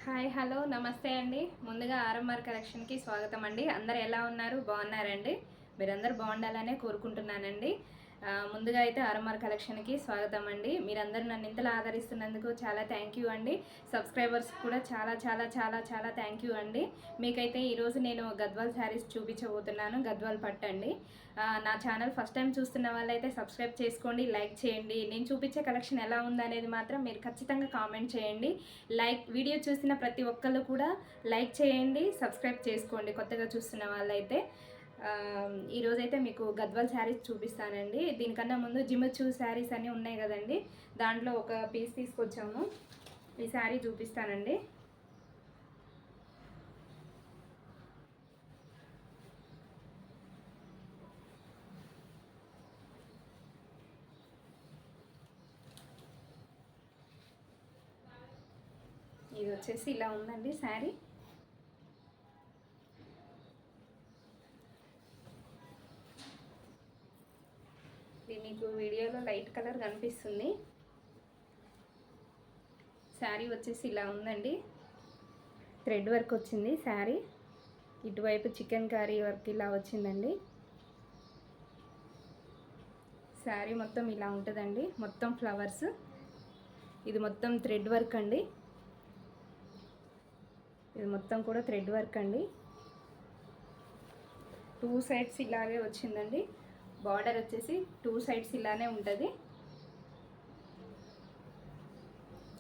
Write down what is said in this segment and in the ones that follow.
Hi hello నమస్తే అండి. ముందుగా ఆర్ఎంఆర్ కలెక్షన్కి స్వాగతం అండి. అందరు ఎలా ఉన్నారు? బాగున్నారండి? మీరందరూ బాగుండాలనే కోరుకుంటున్నానండి. ముందుగా అయితే ఆర్ఎంఆర్ కలెక్షన్కి స్వాగతం అండి. మీరందరూ నన్ను ఇంతలా ఆదరిస్తున్నందుకు చాలా థ్యాంక్ యూ అండి. సబ్స్క్రైబర్స్ కూడా చాలా చాలా చాలా చాలా థ్యాంక్ యూ అండి. మీకైతే ఈరోజు నేను గద్వాల్ శారీస్ చూపించబోతున్నాను. గద్వాల్ పట్టండి. నా ఛానల్ ఫస్ట్ టైం చూస్తున్న వాళ్ళైతే సబ్స్క్రైబ్ చేసుకోండి, లైక్ చేయండి. నేను చూపించే కలెక్షన్ ఎలా ఉందనేది మాత్రం మీరు ఖచ్చితంగా కామెంట్ చేయండి. వీడియో చూసిన ప్రతి ఒక్కళ్ళు కూడా లైక్ చేయండి, సబ్స్క్రైబ్ చేసుకోండి కొత్తగా చూస్తున్న వాళ్ళైతే. ఈరోజైతే మీకు గద్వాల్ శారీస్ చూపిస్తానండి. దీనికన్నా ముందు జిమ్మిచూ శారీస్ అన్నీ ఉన్నాయి కదండి, దాంట్లో ఒక పీస్ తీసుకొచ్చాము. ఈ శారీ చూపిస్తానండి. ఇది వచ్చేసి ఇలా ఉందండి శారీ. ఇది మీకు వీడియోలో లైట్ కలర్ కనిపిస్తుంది. శారీ వచ్చేసి ఇలా ఉందండి. థ్రెడ్ వర్క్ వచ్చింది శారీ. ఇటువైపు చికెన్ కర్రీ వర్క్ ఇలా వచ్చిందండి. శారీ మొత్తం ఇలా ఉంటుందండి. మొత్తం ఫ్లవర్స్. ఇది మొత్తం థ్రెడ్ వర్క్ అండి. ఇది మొత్తం కూడా థ్రెడ్ వర్క్ అండి. 2 సైడ్స్ ఇలాగే వచ్చిందండి. బార్డర్ వచ్చేసి 2 సైడ్స్ ఇలానే ఉంటుంది.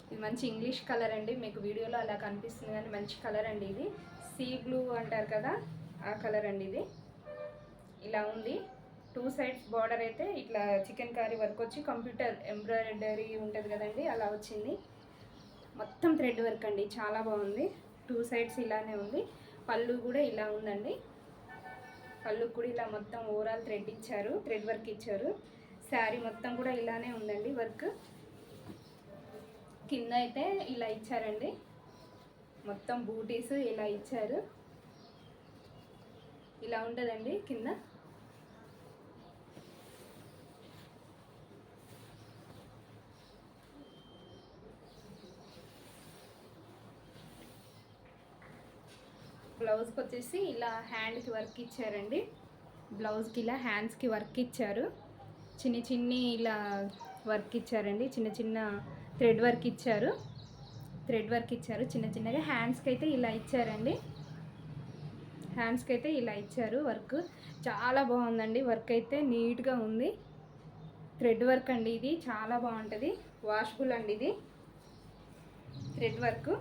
ఇది మంచి ఇంగ్లీష్ కలర్ అండి. మీకు వీడియోలో అలా కనిపిస్తుంది కానీ మంచి కలర్ అండి. ఇది సీ బ్లూ అంటారు కదా, ఆ కలర్ అండి. ఇది ఇలా ఉంది. 2 సైడ్స్ బార్డర్ అయితే ఇట్లా చికెన్ కర్రీ వర్క్ వచ్చి కంప్యూటర్ ఎంబ్రాయిడరీ ఉంటుంది కదండి, అలా వచ్చింది. మొత్తం థ్రెడ్ వర్క్ అండి. చాలా బాగుంది. 2 సైడ్స్ ఇలానే ఉంది. పళ్ళు కూడా ఇలా ఉందండి. పళ్ళు కూడా ఇలా మొత్తం ఓవరాల్ థ్రెడ్ ఇచ్చారు, థ్రెడ్ వర్క్ ఇచ్చారు. శారీ మొత్తం కూడా ఇలానే ఉందండి వర్క్. కింద అయితే ఇలా ఇచ్చారండి. మొత్తం బూటీస్ ఇలా ఇచ్చారు. ఇలా ఉంటుందండి కింద. బ్లౌజ్కి వచ్చేసి ఇలా హ్యాండ్కి వర్క్ ఇచ్చారండి. బ్లౌజ్కి ఇలా హ్యాండ్స్కి వర్క్ ఇచ్చారు. చిన్ని ఇలా వర్క్ ఇచ్చారండి. చిన్న థ్రెడ్ వర్క్ ఇచ్చారు. థ్రెడ్ వర్క్ ఇచ్చారు చిన్నగా. హ్యాండ్స్కి అయితే ఇలా ఇచ్చారండి. హ్యాండ్స్కి అయితే ఇలా ఇచ్చారు వర్క్. చాలా బాగుందండి. వర్క్ అయితే నీట్గా ఉంది. థ్రెడ్ వర్క్ అండి. ఇది చాలా బాగుంటుంది. వాషబుల్ అండి. ఇది థ్రెడ్ వర్క్.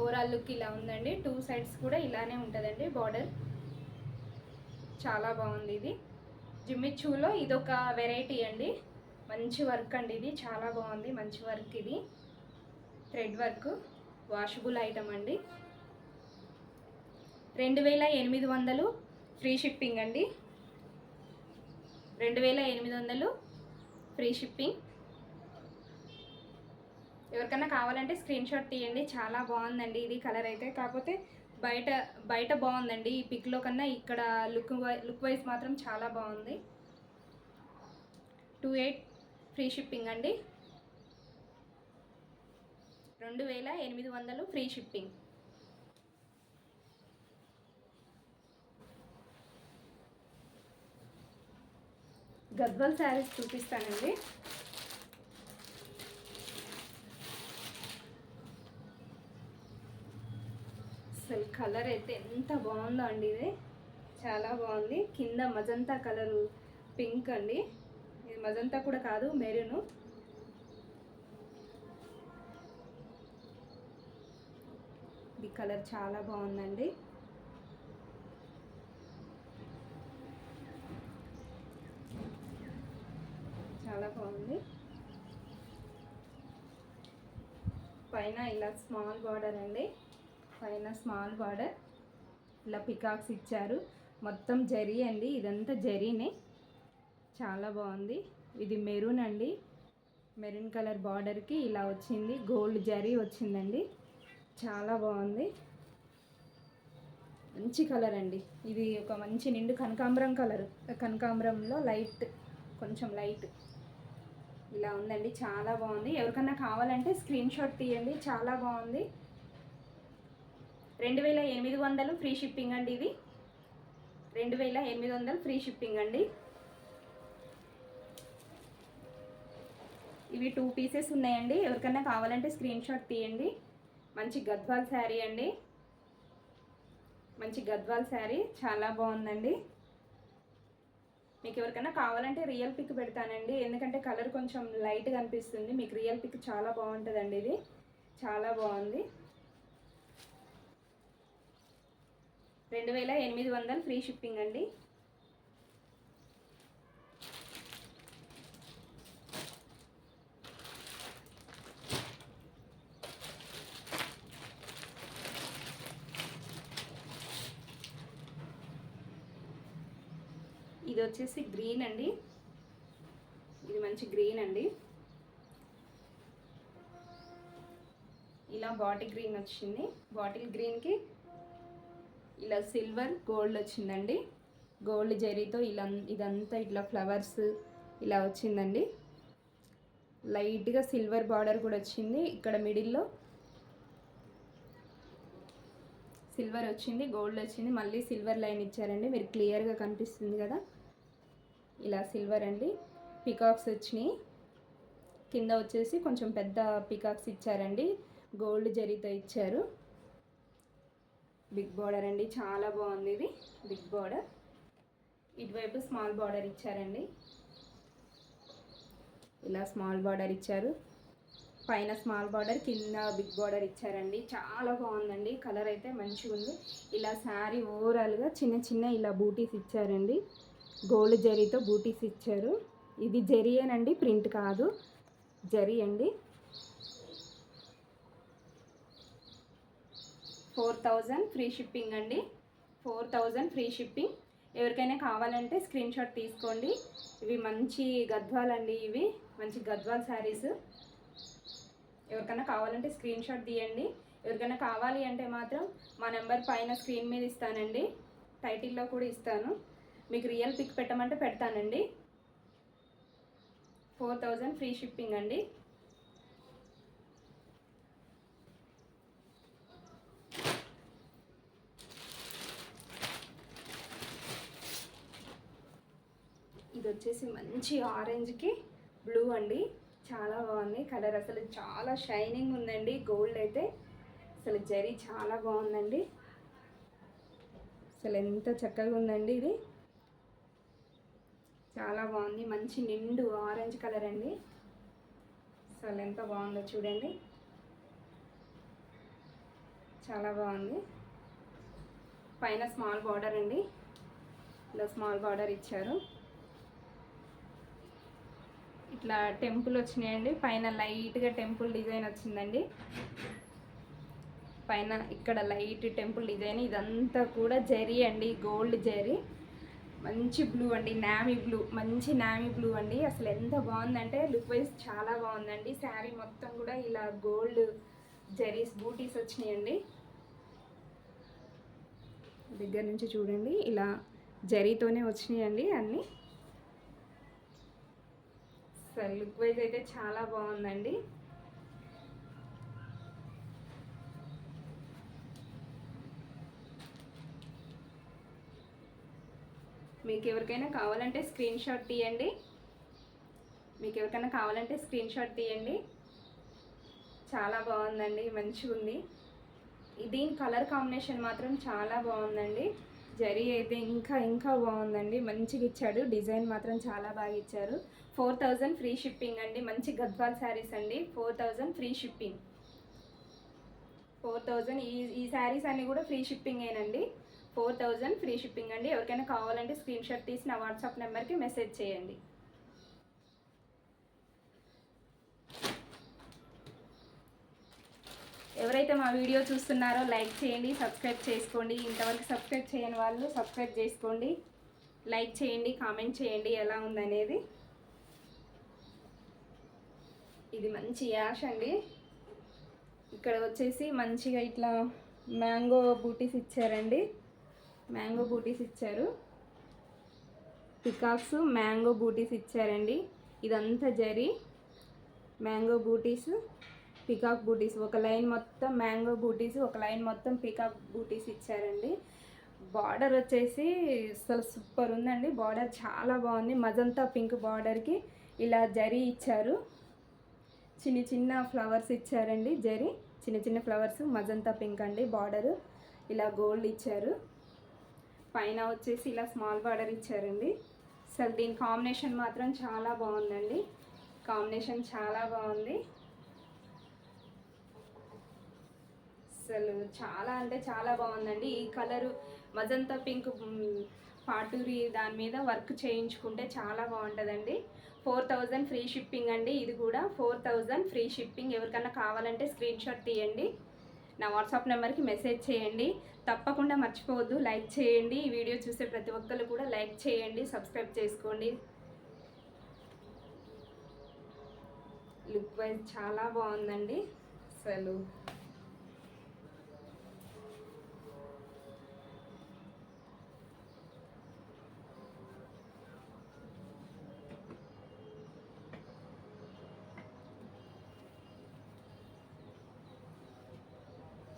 ఓవరాల్ లుక్ ఇలా ఉందండి. 2 సైడ్స్ కూడా ఇలానే ఉంటుందండి బార్డర్. చాలా బాగుంది. ఇది జిమ్మిచూలో ఇదొక వెరైటీ అండి. మంచి వర్క్ అండి. ఇది చాలా బాగుంది. మంచి వర్క్. ఇది థ్రెడ్ వర్క్. వాషబుల్ ఐటమ్ అండి. 2800 ఫ్రీ షిప్పింగ్ అండి. 2800 ఫ్రీ షిప్పింగ్. ఎవరికైనా కావాలంటే స్క్రీన్ షాట్ తీయండి. చాలా బాగుందండి ఇది కలర్ అయితే. కాకపోతే బయట బాగుందండి ఈ పిక్లో కన్నా. ఇక్కడ లుక్ వైజ్ మాత్రం చాలా బాగుంది. 2800 ఫ్రీ షిప్పింగ్ అండి. 2800 ఫ్రీ షిప్పింగ్. గద్వాల్ శారీస్ చూపిస్తానండి. అసలు కలర్ అయితే ఎంత బాగుందో అండి. ఇది చాలా బాగుంది. కింద మజంతా కలరు పింక్ అండి. ఇది మజంతా కూడా కాదు, మెరూను. ఈ కలర్ చాలా బాగుందండి. చాలా బాగుంది. పైన ఇలా స్మాల్ బార్డర్ అండి. పైన స్మాల్ బార్డర్ ఇలా పికాక్స్ ఇచ్చారు. మొత్తం జరీ అండి. ఇదంతా జరీనే. చాలా బాగుంది. ఇది మెరూన్ అండి. మెరూన్ కలర్ బార్డర్కి ఇలా వచ్చింది. గోల్డ్ జరీ వచ్చిందండి. చాలా బాగుంది. మంచి కలర్ అండి. ఇది ఒక మంచి నిండు కనకాంబరం కలర్. కనకాంబరంలో కొంచెం లైట్ ఇలా ఉందండి. చాలా బాగుంది. ఎవరికన్నా కావాలంటే స్క్రీన్ షాట్ తీయండి. చాలా బాగుంది. 2800 ఫ్రీ షిప్పింగ్ అండి. ఇది 2800 ఫ్రీ షిప్పింగ్ అండి. ఇవి 2 పీసెస్ ఉన్నాయండి. ఎవరికైనా కావాలంటే స్క్రీన్ షాట్ తీయండి. మంచి గద్వాల్ శారీ అండి. మంచి గద్వాల్ శారీ చాలా బాగుందండి. మీకు ఎవరికైనా కావాలంటే రియల్ పిక్ పెడతానండి, ఎందుకంటే కలర్ కొంచెం లైట్గా అనిపిస్తుంది. మీకు రియల్ పిక్ చాలా బాగుంటుందండి. ఇది చాలా బాగుంది. 2800 ఫ్రీ షిప్పింగ్ అండి. ఇది వచ్చేసి గ్రీన్ అండి. ఇది మంచి గ్రీన్ అండి. ఇలా బాటిల్ గ్రీన్ వచ్చింది. బాటిల్ గ్రీన్కి ఇలా సిల్వర్ గోల్డ్ వచ్చిందండి. గోల్డ్ జరీతో ఇలా ఇదంతా ఇట్లా ఫ్లవర్స్ ఇలా వచ్చిందండి. లైట్గా సిల్వర్ బార్డర్ కూడా వచ్చింది. ఇక్కడ మిడిల్లో సిల్వర్ వచ్చింది, గోల్డ్ వచ్చింది, మళ్ళీ సిల్వర్ లైన్ ఇచ్చారండి. మీరు క్లియర్గా కనిపిస్తుంది కదా, ఇలా సిల్వర్ అండి. పికాక్స్ వచ్చినాయి. కింద వచ్చేసి కొంచెం పెద్ద పికాక్స్ ఇచ్చారండి, గోల్డ్ జరీతో ఇచ్చారు. బిగ్ బార్డర్ అండి, చాలా బాగుంది. ఇది బిగ్ బార్డర్. ఇటువైపు స్మాల్ బార్డర్ ఇచ్చారండి. ఇలా స్మాల్ బార్డర్ ఇచ్చారు. పైన స్మాల్ బార్డర్, కింద బిగ్ బార్డర్ ఇచ్చారండి. చాలా బాగుందండి. కలర్ అయితే మంచిగా ఉంది. ఇలా శారీ ఓవరాల్గా చిన్న చిన్న ఇలా బూటీస్ ఇచ్చారండి. గోల్డ్ జరీతో బూటీస్ ఇచ్చారు. ఇది జరీయేనండి, ప్రింట్ కాదు, జరీ అండి. 4000 ఫ్రీ షిప్పింగ్ అండి. 4000 ఫ్రీ షిప్పింగ్. ఎవరికైనా కావాలంటే స్క్రీన్ షాట్ తీసుకోండి. ఇవి మంచి గద్వాల్ అండి. ఇవి మంచి గద్వాల్ శారీస్. ఎవరికైనా కావాలంటే స్క్రీన్ షాట్ తీయండి. ఎవరికైనా కావాలి అంటే మాత్రం మా నెంబర్ పైన స్క్రీన్ మీద ఇస్తానండి, టైటిల్లో కూడా ఇస్తాను. మీకు రియల్ పిక్ పెట్టమంటే పెడతానండి. 4000 ఫ్రీ షిప్పింగ్ అండి. ఇది వచ్చేసి మంచి ఆరెంజ్కి బ్లూ అండి. చాలా బాగుంది కలర్. అసలు చాలా షైనింగ్ ఉందండి. గోల్డ్ అయితే అసలు జరీ చాలా బాగుందండి. అసలు ఎంత చక్కగా ఉందండి. ఇది చాలా బాగుంది. మంచి నిండు ఆరెంజ్ కలర్ అండి. అసలు ఎంత బాగుందో చూడండి. చాలా బాగుంది. పైన స్మాల్ బార్డర్ అండి. ఇలా స్మాల్ బార్డర్ ఇచ్చారు. ఇట్లా టెంపుల్ వచ్చినాయండి. పైన లైట్గా టెంపుల్ డిజైన్ వచ్చిందండి. పైన ఇక్కడ లైట్ టెంపుల్ డిజైన్. ఇదంతా కూడా జరీ అండి, గోల్డ్ జరీ. మంచి బ్లూ అండి, నావీ బ్లూ, మంచి నావీ బ్లూ అండి. అసలు ఎంత బాగుందంటే లుక్ వైజ్ చాలా బాగుందండి. శారీ మొత్తం కూడా ఇలా గోల్డ్ జరీస్ బూటీస్ వచ్చినాయండి. దగ్గర నుంచి చూడండి, ఇలా జరీతోనే వచ్చినాయండి అన్నీ. అసలు లుక్ వైజ్ అయితే చాలా బాగుందండి. మీకు ఎవరికైనా కావాలంటే స్క్రీన్ షాట్ తీయండి. చాలా బాగుందండి, మంచిగా ఉంది. దీని కలర్ కాంబినేషన్ మాత్రం చాలా బాగుందండి. జరీ అయితే ఇంకా బాగుందండి. మంచిగా ఇచ్చాడు. డిజైన్ మాత్రం చాలా బాగా ఇచ్చారు. 4000 ఫ్రీ షిప్పింగ్ అండి. మంచి గద్వాల్ శారీస్ అండి. 4000 ఫ్రీ షిప్పింగ్. 4000. ఈ శారీస్ అన్నీ కూడా ఫ్రీ షిప్పింగ్ ఏనండి. 4000 ఫ్రీ షిప్పింగ్ అండి. ఎవరికైనా కావాలంటే స్క్రీన్ షాట్ తీసి నా వాట్సాప్ నెంబర్కి మెసేజ్ చేయండి. ఎవరైతే మా వీడియో చూస్తున్నారో లైక్ చేయండి, సబ్స్క్రైబ్ చేసుకోండి. ఇంతవరకు సబ్స్క్రైబ్ చేయని వాళ్ళు సబ్స్క్రైబ్ చేసుకోండి, లైక్ చేయండి, కామెంట్ చేయండి ఎలా ఉందనేది. ఇది మంచి యాష్ అండి. ఇక్కడ వచ్చేసి మంచిగా ఇట్లా మ్యాంగో బూటీస్ ఇచ్చారండి. మ్యాంగో బూటీస్ ఇచ్చారు. పికాక్స్ మ్యాంగో బూటీస్ ఇచ్చారండి. ఇదంతా జరీ మ్యాంగో బూటీస్. పికాక్ బూటీస్, ఒక లైన్ మొత్తం మ్యాంగో బూటీస్, ఒక లైన్ మొత్తం పికాక్ బూటీస్ ఇచ్చారండి. బార్డర్ వచ్చేసి అసలు సూపర్ ఉందండి. బార్డర్ చాలా బాగుంది. మజంతా పింక్ బార్డర్కి ఇలా జరీ ఇచ్చారు. చిన్న చిన్న ఫ్లవర్స్ ఇచ్చారండి. జరీ చిన్న చిన్న ఫ్లవర్స్, మజంతా పింక్ అండి. బార్డరు ఇలా గోల్డ్ ఇచ్చారు. పైన వచ్చేసి ఇలా స్మాల్ బార్డర్ ఇచ్చారండి. అసలు దీని కాంబినేషన్ మాత్రం చాలా బాగుందండి. కాంబినేషన్ చాలా బాగుంది. అసలు చాలా అంటే చాలా బాగుందండి. ఈ కలరు మజంతా పింక్ పాటూరి దాని మీద వర్క్ చేయించుకుంటే చాలా బాగుంటుందండి. 4000 ఫ్రీ షిప్పింగ్ అండి. ఇది కూడా 4000 ఫ్రీ షిప్పింగ్. ఎవరికన్నా కావాలంటే స్క్రీన్ షాట్ తీయండి, నా వాట్సాప్ నెంబర్కి మెసేజ్ చేయండి. తప్పకుండా మర్చిపోవద్దు, లైక్ చేయండి. ఈ వీడియో చూసే ప్రతి ఒక్కరు కూడా లైక్ చేయండి, సబ్స్క్రైబ్ చేసుకోండి. లుక్ వైజ్ చాలా బాగుందండి. అసలు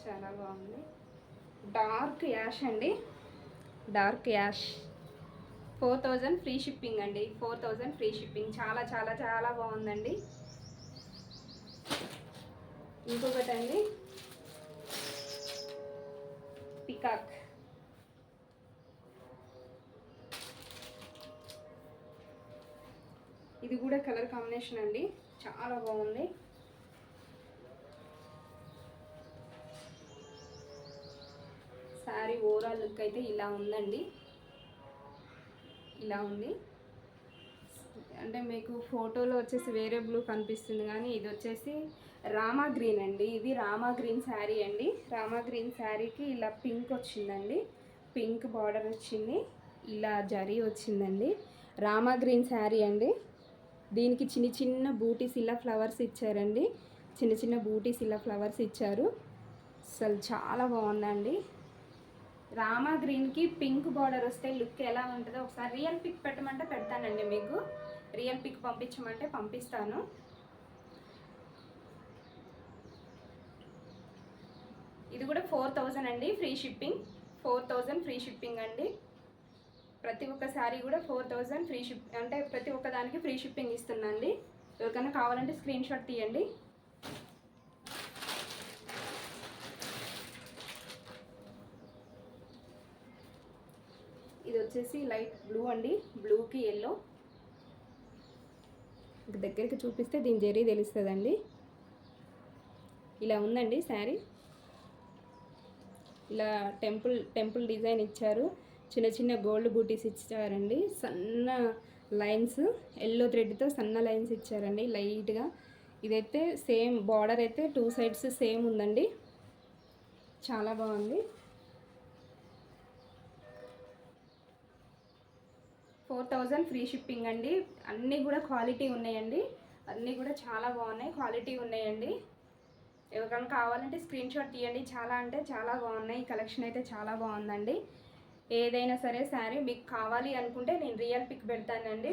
చాలా బాగుంది. డార్క్ యాష్ అండి, డార్క్ యాష్. 4000 ఫ్రీ షిప్పింగ్ అండి. 4000 ఫ్రీ షిప్పింగ్. చాలా చాలా చాలా బాగుందండి. ఇంకొకటి అండి పికాక్. ఇది కూడా కలర్ కాంబినేషన్ అండి, చాలా బాగుంది. శారీ ఓవరాల్ లుక్ అయితే ఇలా ఉందండి. ఇలా ఉంది. అంటే మీకు ఫోటోలో వచ్చేసి వేరే బ్లూ కనిపిస్తుంది, కానీ ఇది వచ్చేసి రామా గ్రీన్ అండి. ఇది రామా గ్రీన్ శారీ అండి. రామా గ్రీన్ శారీకి ఇలా పింక్ వచ్చిందండి. పింక్ బార్డర్ వచ్చింది, ఇలా జరీ వచ్చిందండి. రామా గ్రీన్ శారీ అండి. దీనికి చిన్న చిన్న బూటీస్ ఇలా ఫ్లవర్స్ ఇచ్చారండి. చిన్న చిన్న బూటీస్ ఇలా ఫ్లవర్స్ ఇచ్చారు. అసలు చాలా బాగుందండి. రామా గ్రీన్కి పింక్ బార్డర్ వస్తే లుక్ ఎలా ఉంటుందో ఒకసారి రియల్ పిక్ పెట్టమంటే పెడతానండి. మీకు రియల్ పిక్ పంపించమంటే పంపిస్తాను. ఇది కూడా 4000 అండి ఫ్రీ షిప్పింగ్. 4000 ఫ్రీ షిప్పింగ్ అండి. ప్రతి ఒక్క శారీ కూడా 4000 ఫ్రీ షిప్, అంటే ప్రతి ఒక్క దానికి ఫ్రీ షిప్పింగ్ ఇస్తుందండి. ఎవరికైనా కావాలంటే స్క్రీన్ షాట్ తీయండి. ఇది వచ్చేసి లైట్ బ్లూ అండి. బ్లూకి ఎల్లో. దగ్గరికి చూపిస్తే దీని జరీ తెలుస్తుందండి. ఇలా ఉందండి శారీ. ఇలా టెంపుల్ డిజైన్ ఇచ్చారు. చిన్న చిన్న గోల్డ్ బూటీస్ ఇచ్చారండి. సన్న లైన్స్, ఎల్లో థ్రెడ్తో సన్న లైన్స్ ఇచ్చారండి లైట్గా. ఇదైతే సేమ్ బార్డర్ అయితే 2 సైడ్స్ సేమ్ ఉందండి. చాలా బాగుంది. 4000 ఫ్రీ షిప్పింగ్ అండి. అన్నీ కూడా క్వాలిటీ ఉన్నాయండి. అన్నీ కూడా చాలా బాగున్నాయి, క్వాలిటీ ఉన్నాయండి. ఎవరికైనా కావాలంటే స్క్రీన్ షాట్ తీయండి. చాలా అంటే చాలా బాగున్నాయి. ఈ కలెక్షన్ అయితే చాలా బాగుందండి. ఏదైనా సరే శారీ మీకు కావాలి అనుకుంటే నేను రియల్ పిక్ పెడతానండి.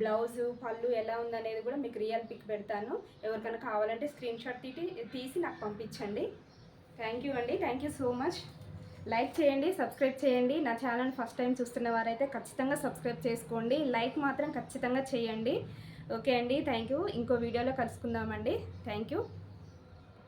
బ్లౌజు పళ్ళు ఎలా ఉందనేది కూడా మీకు రియల్ పిక్ పెడతాను. ఎవరికైనా కావాలంటే స్క్రీన్ షాట్ తీసి నాకు పంపించండి. థ్యాంక్ యూ అండి. Thank you so much. Like చేయండి, సబ్స్క్రైబ్ చేయండి. నా ఛానల్ ఫస్ట్ టైం చూస్తున్న వారైతే ఖచ్చితంగా సబ్స్క్రైబ్ చేసుకోండి. లైక్ మాత్రం ఖచ్చితంగా చేయండి. ఓకే అండి, థ్యాంక్ యూ. ఇంకో వీడియోలో కలుసుకుందామండి. Thank you.